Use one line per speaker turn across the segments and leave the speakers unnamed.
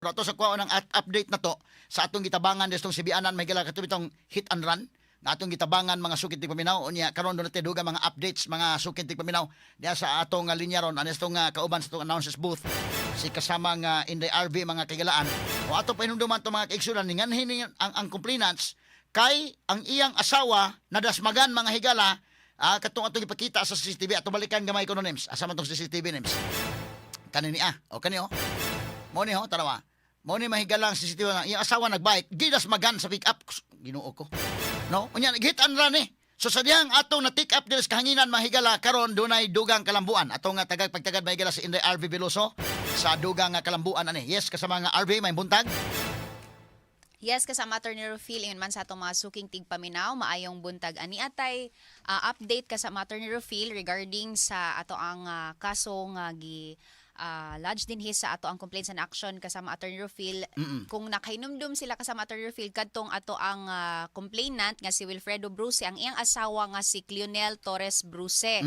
Rato sa kuha ng update na to sa atong gitabangan destong Sibianan may gala katong hit and run na atong gitabangan mga sukit tig paminaw unya karon do natin duga mga updates mga sukit tig paminaw diya sa atong linya ron anestong kauban sa atong announcers booth si kasama nga Inday RV mga kagalaan o ato pahinumduman to mga kaigsunan ninganhin ang complainants kay ang iyang asawa nadasmagan mga higala katong atong ipakita sa CCTV ato balikan gamay ko no names asa man tong CCTV names kanini o kani mo ni tarawa mo ni mahigalang CCTV lang iyang asawa nagbike gidas magan sa pick up Ginoo ko no unya hit and run so sa diyang atong na take up dili sa kahanginan mahigala karon dunay dugang kalambuan atong nga tagag pagtagad mahigala sa Inday RV Veloso sa dugang kalambuan ani yes kasama nga RV may buntag.
Yes, kasama Attorney Rufil, ingon man sa atong mga suking tigpaminaw, maayong buntag. Ani atay update kasama Attorney Rufil regarding sa ato ang kasong lodge din sa ato ang complaints and action kasama Attorney Rufil. Kung nakahinumdum sila kasama Attorney Rufil, kadtong ato ang complainant nga si Wilfredo Bruce, ang iyang asawa nga si Cleonel Torres Bruce.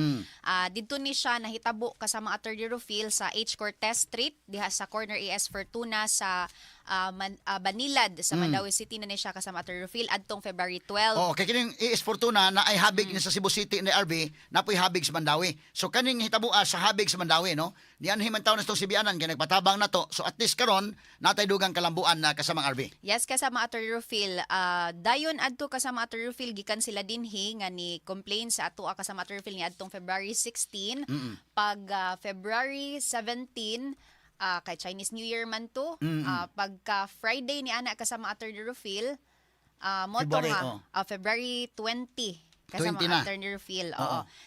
Dito ni siya nahitabo kasama Attorney Rufil sa H. Cortez Street, diha sa corner AS Fortuna sa Banilad sa Mandawi City na siya kasama Attorney Rufil adtong February 12.
Oh, kay kining AS Fortuna na ay habig ni sa Cebu City ni RV napoy habig sa Mandawi. So kaning hitabo sa habig sa Mandawi no. Diyan himan taon na itong Sibianan kay nagpatabang na to. So at least karon natay dugang kalambuan na kasama RV.
Yes, kasama Attorney Rufil. Dayon adto kasama Attorney Rufil gikan sila dinhi nga ni complain sa ato kasama Attorney Rufil ni adtong February 16 pag February 17 kay Chinese New Year man to. Pagka Friday ni ana kasama Attorney Rufil, mo to February 20 kasama Attorney Rufil.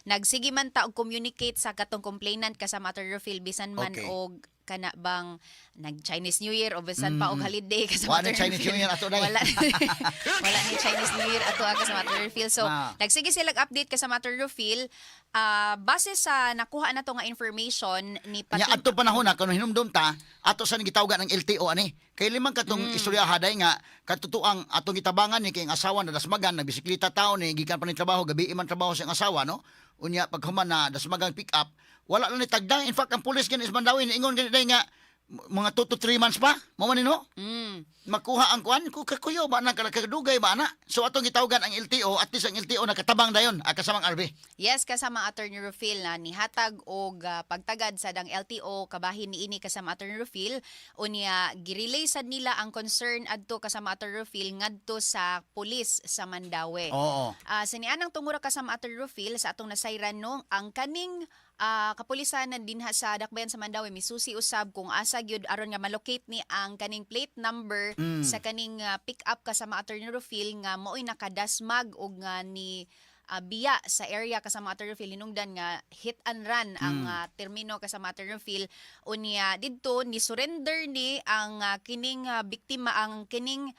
Nagsige man ta og communicate sa katong complainant kasama Attorney Rufil bisan man og kana bang nag-Chinese New Year o bisan pa og holiday kasama
Wala Chinese New Year ato dai.
Wala ni Chinese New Year ato kasama Attorney Rufil. So nagsige sila update kasama Attorney Rufil base sa nakuha na to nga information ni
Nya adto panahon na kuno hinumdum ta ato sa gitawgan ng LTO ani. Kay limang katong istorya haday nga katutuang atong gitabangan ni kay ang asawa na dasmagan nagbisikleta taon ni gikan pa ni trabaho gabi man trabaho sa asawa no. Unya paghuman na dasmagang pick up wala na ni tagdang. In fact, ang pulis ganis Mandawi ingon gani nga mga 2 to 3 months pa mo man no. Makuha ang kuan kuyo ba na kadugay ba na. So atong gitawgan ang LTO at least ang LTO nakatabang dayon kasamang RV.
Yes, kasama Attorney Rufil na nihatag og pagtagad sa dang LTO kabahin niini kasama Attorney Rufil unya girelay sad nila ang concern adto kasama Attorney Rufil ngadto sa pulis sa Mandawi. Sinianang tungura kasama Attorney Rufil sa atong nasayran no ang kaning kapulisan na dinha sa Dakbayan sa Mandawi misusi usab kung asa gyud aron nga malocate ni ang kaning plate number sa kaning pick up kasama Attorney Rufil nga mo'y nakadasmag og nga ni biya sa area kasama Attorney Rufil hinungdan nga hit and run ang termino kasama Attorney Rufil unya didto ni surrender ni ang kining biktima ang kining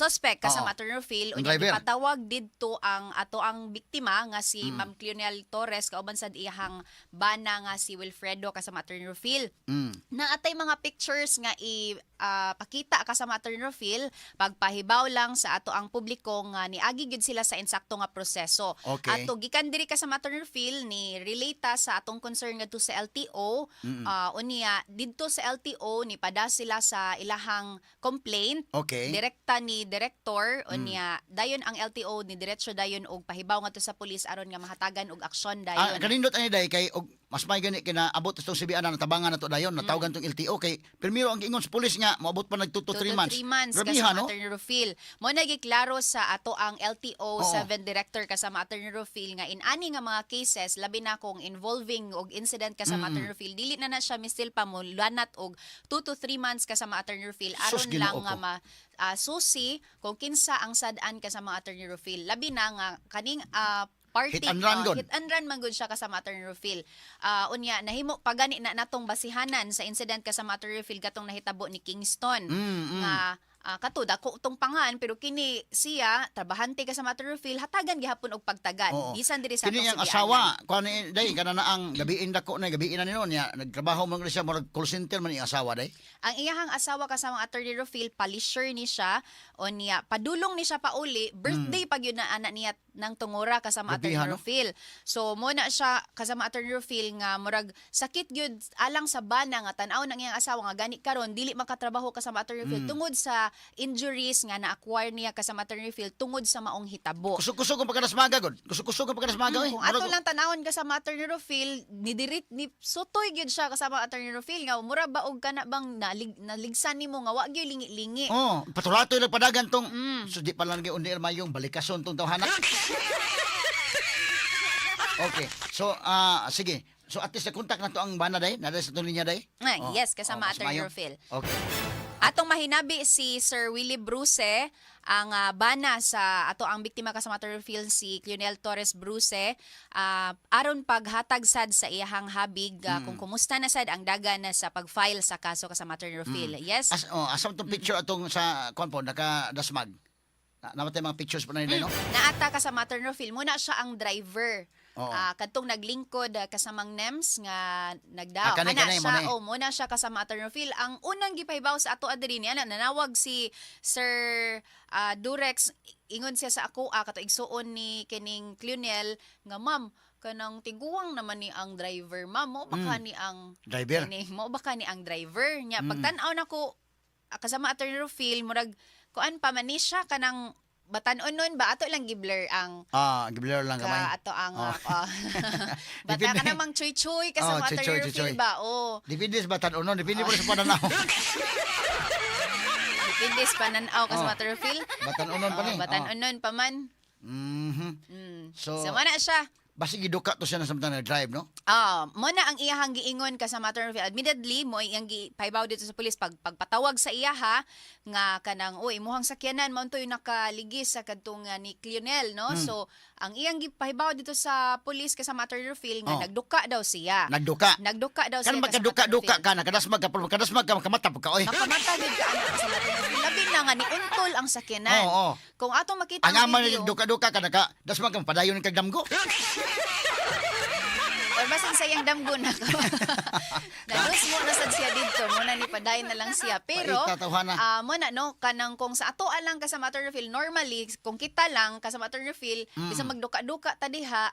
suspect kasama Attorney Rufil unya gipatawag didto ang ato ang biktima nga si Ma'am Cleonel Torres kauban sad iyang bana nga si Wilfredo kasama Attorney Rufil. Na atay mga pictures nga pakita kasama Attorney Rufil pagpahibaw lang sa ato ang publiko nga niagi gyud sila sa insakto nga proseso. Ato gikan diri kasama Attorney Rufil ni relata sa atong concern ngadto sa LTO unya didto sa LTO ni pada sila sa ilahang complaint. Direkta ni director unya dayon ang LTO ni diretso dayon og pahibaw ngadto sa pulis aron nga mahatagan og aksyon dayon.
Kanindot ani day kay og mas may gani kina abot itong Sibianan natabangan nato dayon natawagan tong LTO kay primero ang ingon sa pulis nga moabot pa nag 2 to 3 months.
3 months kasama Attorney Rufil. Mo nagiklaro sa ato ang LTO 7 director kasama Attorney Rufil nga in ani nga mga cases labi na kung involving og incident kasama Attorney Rufil dili na siya mistil pa mo lanat og 2 to 3 months kasama Attorney Rufil aron lang nga susi kung kinsa ang sad-an kasama Attorney Rufil labi na nga kaning party
hit and run
man gud siya kasama Attorney Rufil. Unya nahimo pagani na natong basihanan sa incident kasama Attorney Rufil katong nahitabo ni Kingston nga kato dako tong pangan pero kini siya trabahante ka sa Materofil hatagan gihapon og pagtagad
Oo.
bisan diri sa
Kini
atong
yang
sibianan.
asawa, kuan ni day kana na ang gabiin dako na gabiin na ninon niya nagtrabaho man siya murag call center man ang asawa day.
Ang iyahang asawa kasama Attorney Rofil, palisher ni siya o niya, padulong ni siya pauli, birthday pag yun na anak niya ng tungura kasama
Grabe,
Attorney
no?
Rofil. So, muna siya kasama Attorney Rofil nga murag sakit gyud alang sa bana nga tanaw ng iyang asawa nga gani karon dili makatrabaho kasama Attorney Rofil tungod sa injuries nga na-acquire niya kasama Attorney Rofil tungod sa maong hitabo.
Kusog-kusog ang pagkadasmaga god. Kusog-kusog ang pagkadasmaga eh.
Kung ato lang tanawon ka sa Attorney Rofil, ni sutoy gyud siya kasama Attorney Rofil nga mura ba og kana bang naligsan nimo nga wa gyud lingi-lingi.
Oh, patulato yung padagan tong so di pa lang gyud undi mayong balikason tong tawhana. Okay. So sige. So at least na-contact na to ang bana day, na sa tuloy niya day.
Yes, kasama
mas
Attorney
mayo.
Rofil.
Okay.
Atong mahinabi si Sir Willie Bruce, ang bana sa ato ang biktima kasama Attorney Rofil si Cleonel Torres Bruce, aron paghatag sad sa iyahang habig kung kumusta na sad ang dagan sa pag-file sa kaso kasama Attorney Rofil. Yes.
Asam tong picture atong sa kon po naka-dasmag. Namatay mga pictures pa na nila, no?
Naata kasama Attorney Rofil, muna siya ang driver.
Oo.
Kadtong naglingkod kasamang NEMS nga nagdaw.
Kanay,
Siya,
mo
muna siya kasama Attorney Rofil. Ang unang gipahibaw sa ato adiri niya nanawag si Sir Durex, ingon siya sa ako kato igsuon ni kining Cleonel nga ma'am kanang tiguang naman ni ang driver ma'am mo baka ni ang
Driver.
mo baka ni ang driver niya pagtan-aw nako kasama Attorney Rofil murag kuan pa man ni siya kanang batan-on nun ba ato lang giblur ang
giblur lang kamay.
ato ang bata
Depende.
ka namang choy-choy kasama Attorney
choy-choy,
Rofil
choy-choy.
ba
Depende sa batan unon, depende po sa pananaw.
depende sa pananaw kasama Attorney Rofil
Batan unon pa ni.
batan-on pa man
So,
so mana siya.
basi giduka to siya na samtang nag-drive, no?
Mo na ang iyahang giingon kasama Attorney Rofil. Admittedly, mo iyang paibaw dito sa pulis pagpatawag sa iyaha nga kanang imuhang sakyanan mao toy nakaligis sa kadtong ni Cleonel, no? So, ang iyang gipahibaw dito sa pulis kasama Attorney Rofil nga nagduka daw siya.
Nagduka.
Nagduka daw siya.
Kan
kasama
magkaduka-duka
Attorney
ka, nakadasmag ka, makamata po ka, oy.
Rofil. Makamata gid ka anak kasama Attorney Rofil. Labi na nga ni untol ang sakyanan.
Oo.
Kung atong makita
Ang ama ni duka-duka ka, dasmag kang padayon ng kagdamgo.
or basin sayang damgo na ko. Nadus mo na sad siya dito, muna ni paday na lang siya. Pero
Tawhana.
mo na no kanang kung sa ato lang kasama Attorney Rofil normally kung kita lang kasama Attorney Rofil bisa magduka-duka ta diha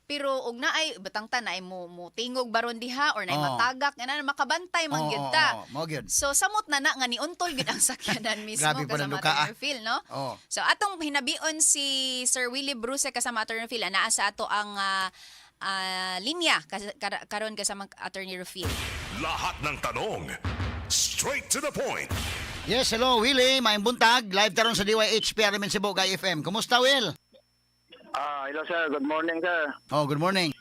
pero og naay batangtan naay mo tingog baron diha or naay matagak nga makabantay man gyud ta.
Mo gyud.
So samot na nga ni untol gyud ang sakyanan mismo
Grabe pa
kasama
naduka,
Attorney Rofil, no?
Oo.
So atong hinabion si Sir Willie Bruce kasama Attorney Rofil naa sa ato ang linya karon kasama Attorney Rofil.
Lahat ng tanong, straight to the point.
Yes, hello, Willie. Maayong buntag. Live taron sa DYH PRM Cebu, Gay FM. Kumusta, Will?
Hello sir, good morning sir.
Oh, good morning.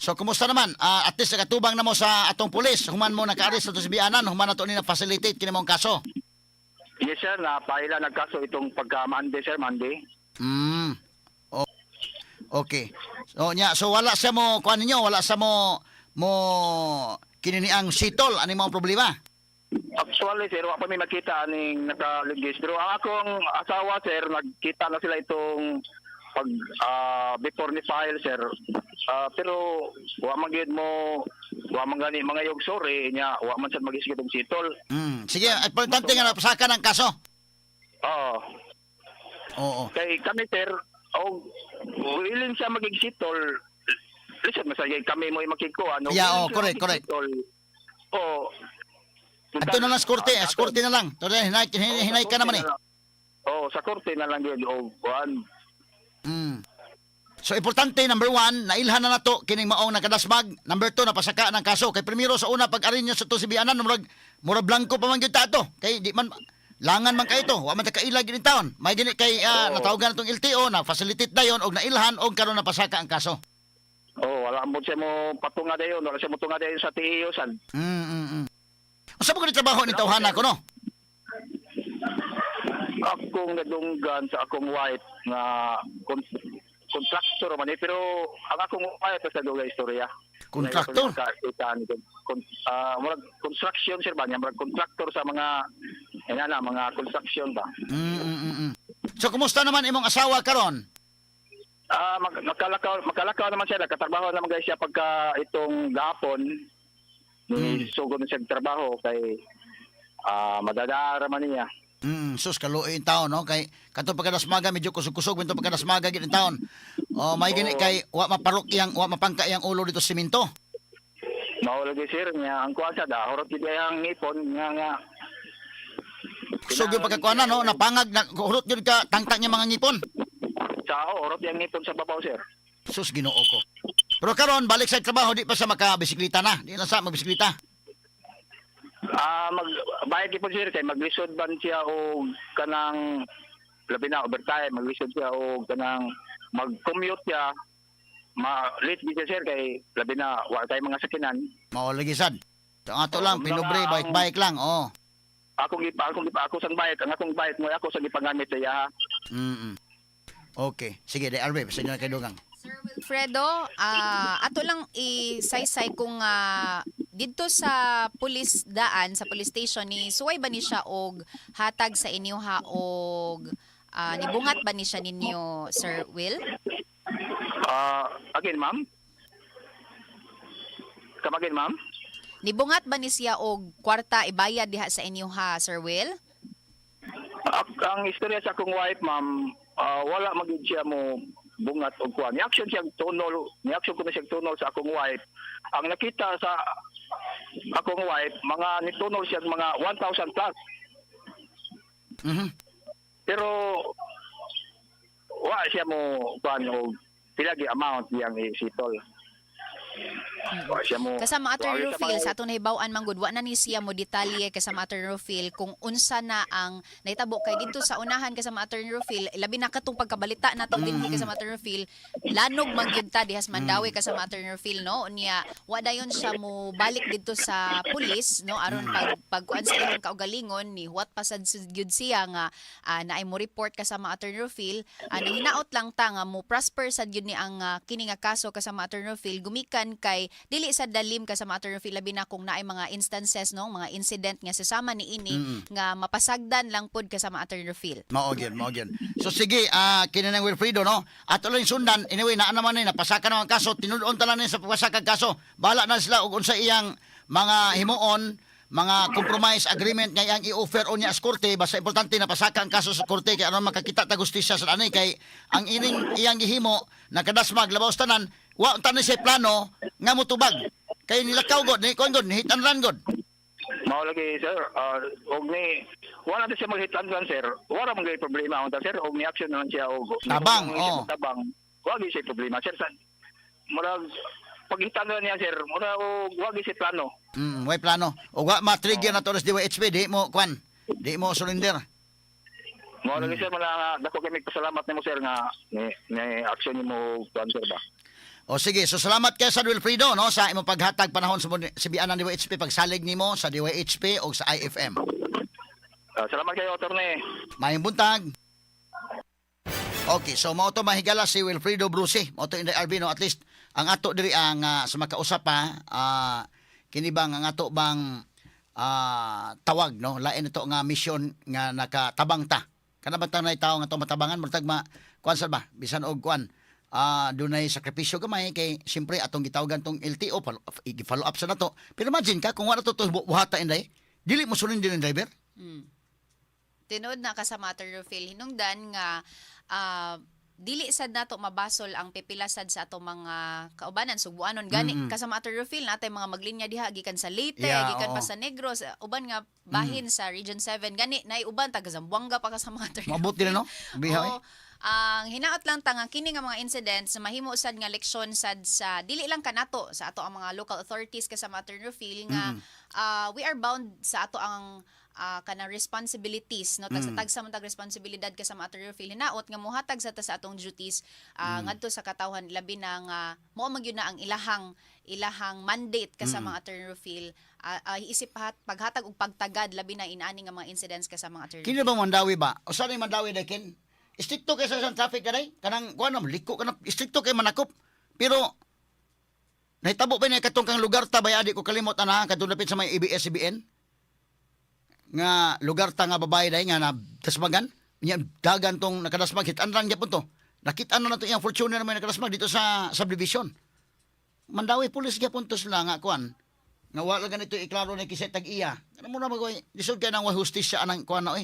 So, kumusta naman? At least katubang na mo sa atong pulis. Human mo naka-arrest sa Sibianan. Human na to ni na-facilitate kini mong kaso.
Yes sir, napaila nagkaso itong pagka-Monday sir, Monday.
Okay. So wala sa mo kuan ninyo, wala sa mo kinini ang sitol ani mo problema.
Actually sir, wala pa may makita aning nakaligis. Pero ang akong asawa sir, nagkita na sila itong pag before ni file sir. Pero wa man gyud mo, wa man gani mga yog sorry nya, wa man sad magisgid og sitol.
Sige, importante nga napasaka ng kaso. Oo.
Kay kami sir, willing siya magigsitol. Listen, masayay kami mo makikuha. No?
Yeah, correct. Ato na lang sa korte na lang. Today hinay ka naman eh.
Sa korte na lang yun.
So importante number 1, nailhan na nato kining maong nakadasmag. Number 2, napasaka ng kaso. Kay primero sa una pag-arin nyo sa to Sibianan, murag blanco pa man gyud ta to. Kay di man langan man kay ito, wa man ta kailag gid taon. May gini kay natawagan natong LTO na facilitate dayon og nailhan og karon napasaka ang kaso.
Wala mo siya mo patunga dayon, wala siya mo tunga dayon sa TEO san.
Unsa mo trabaho ni tawhana ko no?
Akong nadunggan sa akong wife nga contractor man pero ang akong wife sa dugay istorya.
Contractor?
Construction sir ba niya, contractor sa mga Yan na, mga construction ba.
So kumusta naman imong asawa karon?
Magkalakaw naman siya, nagkatrabaho naman guys siya pagka itong gahapon ni sugod na siya trabaho kay madadara man niya.
Sus kaluoy in taon no kay kadto pagkadasmaga medyo kusog-kusog bento pagkadasmaga gid in taon. Oh, may gini kay wa maparok iyang wa mapangka iyang ulo dito sa simento.
Mao lagi sir niya ang kuha sa da horot gid ang ngipon nga
Kusog yung pagkakuana no napangag na hurot gyud ka tangtang niya mga ngipon.
sao horot yang ngipon sa babaw sir.
Sus Ginoo ko. Pero karon balik sa trabaho di pa sa makabisikleta na. Di na sa magbisikleta.
Magbayad gipon sir kay maglisod ban siya og kanang labi na overtime maglisod siya og kanang mag-commute siya late gid siya sir kay labi na wa tay mga sakinan.
Mao lagi sad. So ato lang pinubre bike lang. Oh.
Ako sang bayad ang akong bayad mo ako sa gipangamit sa iya.
Okay. Sige, de Arbe, sa inyo na kay Dugang.
Sir Wilfredo, ato lang isaysay kung dito sa police daan, sa police station ni suway ba ni siya og hatag sa inyo ha og nibungat ba ni siya ninyo, Sir Will?
Again ma'am. Come again ma'am.
Nibungat ba ni siya og kwarta ibayad diha sa inyo ha, Sir Will?
Ang istorya sa akong wife ma'am, wala magid siya mo bungat og kuan. Ni action siya tunol, ni action ko na siya tunol sa akong wife. Ang nakita sa akong wife, mga nitunol siya mga 1,000 plus. Pero wa siya mo kuan og pilagi amount yang isitol. Wa siya mo
Kasama Attorney
wa siya
Rufil,
mga-
sa atong nahibaw-an manggod, wa na ni siya mo detalye kasama Attorney Rufil kung unsa na ang nahitabo kay dito sa unahan kasama Attorney Rufil, labi na katong pagkabalita nato din kasama Attorney Rufil, lanog mangyud ta dihas Mandawi kasama Attorney Rufil no, unya wa dayon siya mo balik dito sa pulis no aron pagkuan sa ilang kaugalingon ni what pasad gyud siya nga naay mo report kasama Attorney Rufil, hinaot lang ta nga mo prosper sad gyud ni ang kini nga kaso kasama Attorney Rufil gumikan kay dili sa dalim kasama Attorney Rufil labi na kung naay mga instances no, mga incident nga sasama ni ini nga mapasagdan lang pod kasama Attorney Rufil.
Mao gyud. So sige, kini nang Wilfredo no. Ato lang sundan. Anyway, naa naman ni napasaka na ang kaso, tinud-on ta lang ni sa pagpasaka kaso. Bala na sila og unsa iyang mga himuon, mga compromise agreement nga iyang i-offer o niya sa korte. Basta importante na pasaka ang kaso sa korte kay aron makakita ta gustisya sa anay kay ang ining iyang gihimo nakadasmag labaw sa tanan, wa unta ni siya plano nga motubag. Kay nilakaw god, ni kon god, ni hit and run god.
Mao lagi sir, og ni wala na siya mag-hit and run sir. Wala man gyud problema unta sir, og ni action naman siya og
Tabang,
tabang. Wala gyud siya problema sir. Murag pag-hit and run niya sir, murag og wala gyud siya plano.
Way plano. O wa ma-trigger na to sa DYHP, di mo kwan. Di mo surrender.
Mao lagi sir, mala dako kami pasalamat nimo sir nga ni action nimo kuan sir ba.
O sige, so salamat kay sa Wilfredo no sa imong paghatag panahon sa sibian ng DYHP pagsalig nimo sa DYHP o sa IFM.
Salamat kayo attorney.
Mayong buntag. Okay, so mao to mahigala si Wilfredo Bruce. Mao to in the RB no, at least ang ato diri ang sa makausap pa kini bang ang ato bang tawag no, lain ito nga mission nga nakatabang ta. Kana ba tanay tawo nga to matabangan murtag kuan sa ba bisan og kuan dunay sakripisyo gamay kay siyempre atong gitawagan tong LTO follow up sa nato. Pero imagine ka kung wala to buhata inday, dili mo sulod din ang driver.
Tinod na kasama Attorney Rufil hinungdan nga dili sad nato mabasol ang pipilasad sa ato mga kaubanan subuanon gani kasama Attorney Rufil natay mga maglinya diha gikan sa Leyte, gikan pa sa Negros, uban nga bahin sa Region 7 gani nay uban taga Zamboanga pa kasama Attorney.
Mabuti na no? Bihaw eh.
Ang hinaot lang ta nga kini nga mga incidents mahimo sad nga leksyon sad sa dili lang kanato sa ato ang mga local authorities kasama Attorney Rufil nga we are bound sa ato ang kanang responsibilities no tagsa man tag responsibilidad kasama Attorney Rufil hinaot nga mohatag sa ta sa atong duties ngadto sa katawhan labi na nga mao man gyud na ang ilahang mandate kasama Attorney Rufil isip paghatag og pagtagad labi na inaani nga mga incidents kasama Attorney
Kini ba Mandawi ba? O saan yung Mandawi dakin? Istrikto kay sa traffic kaday? Kanang kuan liko ka na istrikto kay manakop. Pero nahitabo pa ni katong kang lugar ta bay adi ko kalimot ana kadto dapit sa may ABS-CBN. nga lugar ta nga babae dai nga na dasmagan nya dagan tong nakadasmag hit and run gyapon to. Nakita na to iyang Fortuner may nakadasmag dito sa subdivision. Mandawi pulis gyapon to sila nga kuan. Nga wala ganito iklaro ni kisay tag-iya. Ano mo na magoy lisod kay nang wa hustisya anang kuan na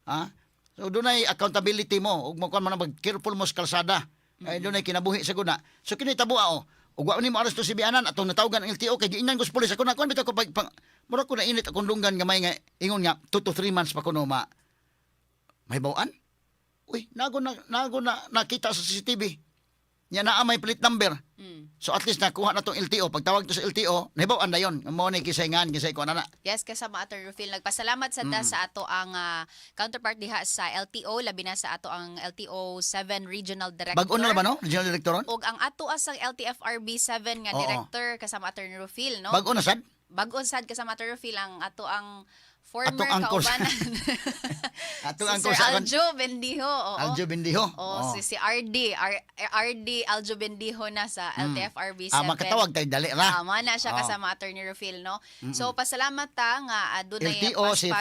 Ha? So dunay accountability mo ug mo kuan man mag careful mo sa kalsada. Ay dunay kinabuhi sa guna. So kini tabua ug wa ni mo aresto si Bianan atong natawgan ang LTO kay giingnan ko sa pulis ako na kuan bitaw ko mura ko na init akong lunggan gamay nga ingon nga 2 to 3 months pa kuno may bawaan. Uy, nago na nakita sa CCTV. Nya naa may plate number. So at least nakuha na tong LTO. Pagtawag to sa LTO, nahibawaan na yon. Mo ni kisayngan kisay ko na.
Yes, kasama Attorney Rufil. Nagpasalamat sa sa ato ang counterpart diha sa LTO, labi na sa ato ang LTO 7 Regional Director.
Bag-o na ba no? Regional Directoron?
Og ang ato asang LTFRB 7 nga
Oo.
director kasama Attorney Rufil, no?
Bag-o na sad?
Bag-on sad kasama Attorney Rufil ang ato ang former
Atong angkor.
kaubanan.
Atong
si
angkor
Sir
sa
Aljo Bendijo. Oo.
Aljo Bendijo.
Oh, si RD Aljo Bendijo na sa LTFRB 7.
Makatawag tay dali ra.
Tama na siya
Oo.
kasama Attorney Rufil, no? So pasalamat ta nga adunay
LTO si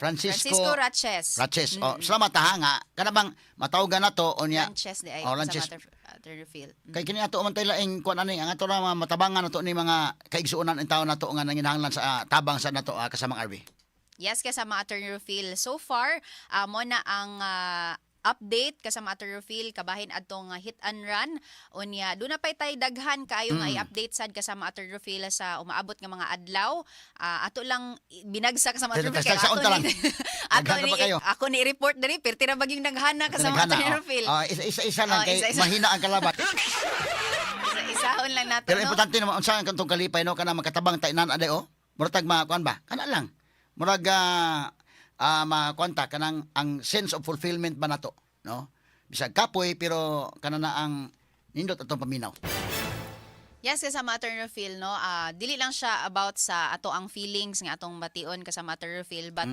Francisco
Ratches.
Ratches. Salamat ha nga kanabang matawagan nato unya.
Ranches di ay
Oh,
kasama
Ranches.
Attorney Rufil.
Kay kini ato man tay laing kuan ani ang ato ra matabangan nato ni mga kaigsuonan in taon nato nga nanginahanglan sa tabang sa nato kasamang RB.
Yes, kasama Attorney Rufil. So far, mo na ang update kasama Attorney Rufil kabahin adtong hit and run. Unya, doon na pa'y tay daghan kayo nga i-update sad kasama Attorney Rufil sa umaabot nga mga adlaw. Ato lang binagsa kasama Attorney Rufil.
Sa unta lang. Daghan na ba kayo?
Ako ni-report diri, perti na baging naghana kasama
Naghana,
Attorney Rufil.
Isa-isa lang kay
isa-isa.
mahina ang kalaban.
Isahon lang nato,
Pero
no?
importante naman unsa ang kantong kalipay no kana makatabang tainan ade murag makuan ba? Kana lang. Murag makuanta kanang ang sense of fulfillment ba nato, no? Bisag kapoy pero kana na ang nindot atong paminaw.
Yes, kasama Attorney Rufil, no? Dili lang siya about sa ato ang feelings nga atong bation kasama Attorney Rufil, but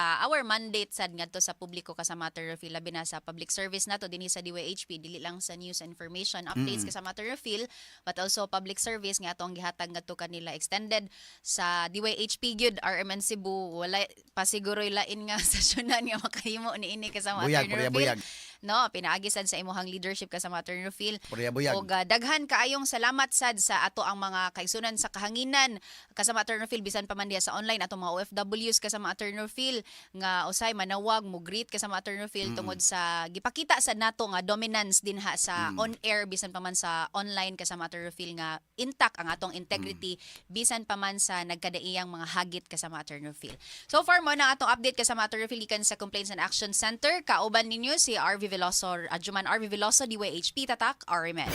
our mandate sad ngadto sa publiko kasama Attorney Rufil, labi na sa public service nato dinhi sa DYHP, dili lang sa news and information updates kasama Attorney Rufil, but also public service nga atong gihatag ngadto kanila extended sa DYHP gyud RMN Cebu. Wala pa siguro lain nga sesyonan nga makahimo niini kasama
Buyag,
Attorney
buyag.
Rufil. No, pinaagi sad sa imuhang leadership kasama Attorney Rufil.
Buyag.
Og daghan kaayong salamat sad sa ato ang mga kaigsunan sa kahanginan kasama Attorney Rufil, bisan pa man diha sa online atong mga OFWs kasama Attorney Rufil nga usay manawag mo greet kasama Attorney Rufil tungod sa gipakita sa nato nga dominance dinha sa on air bisan pa man sa online kasama Attorney Rufil nga intact ang atong integrity bisan pa man sa nagkadaiyang mga hagit kasama Attorney Rufil. So far mo na atong update kasama Attorney Rufil gikan sa Complaints and Action Center. Kauban ninyo si RV Veloso, Adjuman RV Veloso, DYHP Tatak, RMN.